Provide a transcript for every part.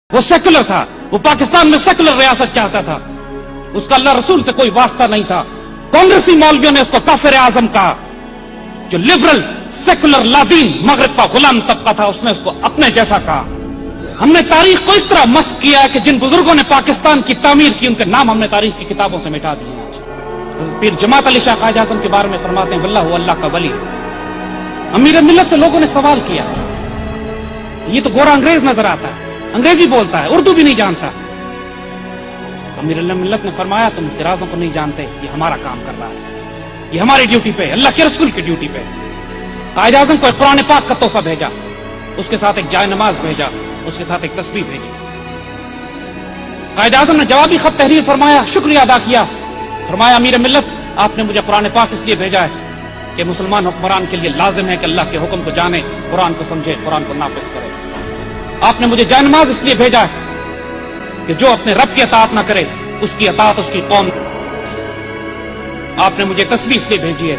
وہ سیکولر تھا، وہ پاکستان میں سیکولر ریاست چاہتا تھا، اس کا اللہ رسول سے کوئی واسطہ نہیں تھا۔ کانگریسی مولویوں نے اس کو کافر اعظم کہا، جو لبرل سیکولر لادین مغرب کا غلام طبقہ تھا اس نے اس کو اپنے جیسا کہا۔ ہم نے تاریخ کو اس طرح مسخ کیا کہ جن بزرگوں نے پاکستان کی تعمیر کی ان کے نام ہم نے تاریخ کی کتابوں سے مٹا دیے۔ پیر جماعت علی شاہ قائد اعظم کے بارے میں فرماتے ہیں واللہ وہ اللہ کا ولی ہے۔ امیر ملت سے لوگوں نے سوال کیا، یہ تو گورا انگریز نظر آتا ہے، انگریزی بولتا ہے، اردو بھی نہیں جانتا۔ امیر ملت نے فرمایا تم اعتراضوں کو نہیں جانتے، یہ ہمارا کام کر رہا ہے، یہ ہماری ڈیوٹی پہ، اللہ کے رسول کی ڈیوٹی پہ۔ قائد اعظم کو ایک قرآن پاک کا تحفہ بھیجا، اس کے ساتھ ایک جائے نماز بھیجا، اس کے ساتھ ایک تسبیح بھیجی۔ قائد اعظم نے جوابی خط تحریر فرمایا، شکریہ ادا کیا، فرمایا امیر ملت آپ نے مجھے قرآن پاک اس لیے بھیجا ہے کہ مسلمان حکمران کے لیے لازم ہے کہ اللہ کے حکم کو جانے، قرآن کو سمجھے، قرآن کو نافذ کرے۔ آپ نے مجھے جائے نماز اس لیے بھیجا ہے کہ جو اپنے رب کی اطاعت نہ کرے اس کی اطاعت اس کی قوم۔ آپ نے مجھے تسبیح اس لیے بھیجی ہے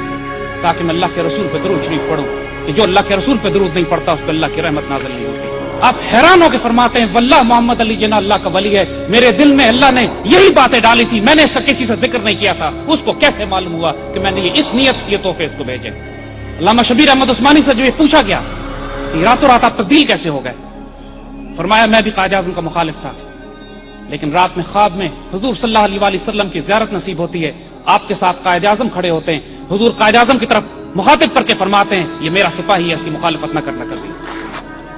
تاکہ میں اللہ کے رسول پہ درود شریف پڑھوں کہ جو اللہ کے رسول پہ درود نہیں پڑھتا اس پہ اللہ کی رحمت نازل نہیں ہوتی۔ آپ حیران ہو کے فرماتے ہیں واللہ محمد علی جناح اللہ کا ولی ہے، میرے دل میں اللہ نے یہی باتیں ڈالی تھی، میں نے اس کا کسی سے ذکر نہیں کیا تھا، اس کو کیسے معلوم ہوا کہ میں نے یہ اس نیت سے یہ تحفے اس کو بھیجے۔ علامہ شبیر احمد عثمانی سے جو یہ پوچھا گیا کہ راتوں رات آپ تبدیل کیسے ہو گئے، فرمایا میں بھی قائد اعظم کا مخالف تھا، لیکن رات میں خواب میں حضور صلی اللہ علیہ وآلہ وسلم کی زیارت نصیب ہوتی ہے، آپ کے ساتھ قائد اعظم کھڑے ہوتے ہیں، حضور قائد اعظم کی طرف مخاطب کر کے فرماتے ہیں یہ میرا سپاہی ہے، اس کی مخالفت نہ کرنا کبھی۔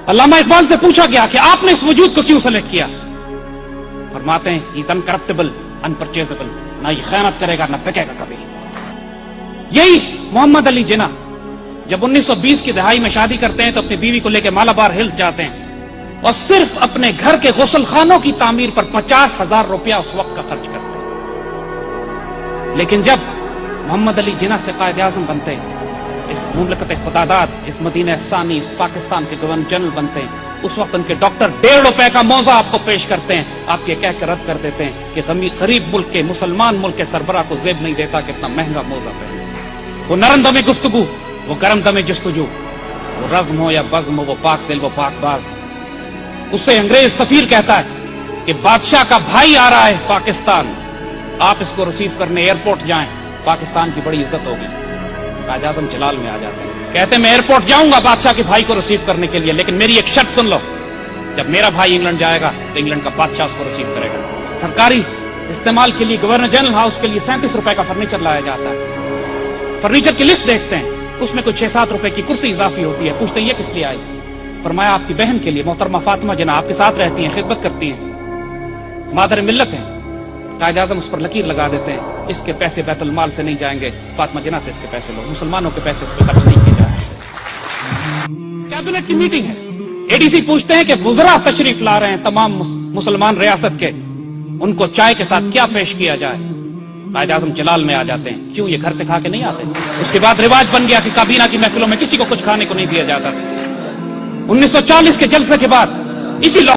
علامہ اقبال سے پوچھا گیا کہ آپ نے اس وجود کو کیوں سلیکٹ کیا، فرماتے ہیں ہی از انکرپٹیبل انپرچیزبل، نہ یہ خیانت کرے گا نہ بکے گا کبھی۔ یہی محمد علی جناح جب 1920 کی دہائی میں شادی کرتے ہیں تو اپنی بیوی کو لے کے مالابار ہلز جاتے ہیں اور صرف اپنے گھر کے غسل خانوں کی تعمیر پر 50,000 روپیہ اس وقت کا خرچ کرتے ہیں۔ لیکن جب محمد علی جناح سے قائد اعظم بنتے ہیں، اس مملکت خداداد، اس مدینہ ثانی، اس پاکستان کے گورنر جنرل بنتے ہیں، اس وقت ان کے ڈاکٹر 1.5 روپے کا موزہ آپ کو پیش کرتے ہیں، آپ یہ کہہ کر رد کر دیتے ہیں کہ غریب ملک کے، مسلمان ملک کے سربراہ کو زیب نہیں دیتا کہ اتنا مہنگا موزہ پہنے۔ وہ نرم دم گفتگو، وہ گرم دم جستجو، وہ رزم ہو یا بزم ہو، وہ پاک دل وہ پاک باز۔ اس سے انگریز سفیر کہتا ہے کہ بادشاہ کا بھائی آ رہا ہے پاکستان، آپ اس کو ریسیو کرنے ایئرپورٹ جائیں، پاکستان کی بڑی عزت ہوگی۔ قائد اعظم جلال میں آ جاتے ہیں، کہتے ہیں میں ایئرپورٹ جاؤں گا بادشاہ کے بھائی کو ریسیو کرنے کے لیے، لیکن میری ایک شرط سن لو، جب میرا بھائی انگلینڈ جائے گا تو انگلینڈ کا بادشاہ اس کو ریسیو کرے گا۔ سرکاری استعمال کے لیے گورنر جنرل ہاؤس کے لیے 37 روپے کا فرنیچر لایا جاتا ہے۔ فرنیچر کی لسٹ دیکھتے ہیں، اس میں کوئی 6-7 روپے کی کرسی اضافی ہوتی ہے، پوچھتے ہیں یہ کس لیے آئی، فرمایا آپ کی بہن کے لیے، محترمہ فاطمہ جناح آپ کے ساتھ رہتی ہیں، خدمت کرتی ہیں، مادر ملت ہیں۔ قائد اعظم اس پر لکیر لگا دیتے ہیں اس کے پیسے بیت المال سے نہیں جائیں گے، فاطمہ جناح سے اس کے پیسے لو، مسلمانوں کے پیسے اس پہ قتل نہیں کیے جا سکتے۔ کابینٹ کی میٹنگ ہے، اے ڈی سی پوچھتے ہیں کہ وزراء تشریف لا رہے ہیں تمام مسلمان ریاست کے، ان کو چائے کے ساتھ کیا پیش کیا جائے۔ قائد اعظم جلال میں آ جاتے ہیں، کیوں یہ گھر سے کھا کے نہیں آتے۔ اس کے بعد رواج بن گیا کہ کابینہ کی محفلوں میں کسی کو کچھ کھانے کو نہیں دیا جاتا۔ 1940 کے جلسے کے بعد اسی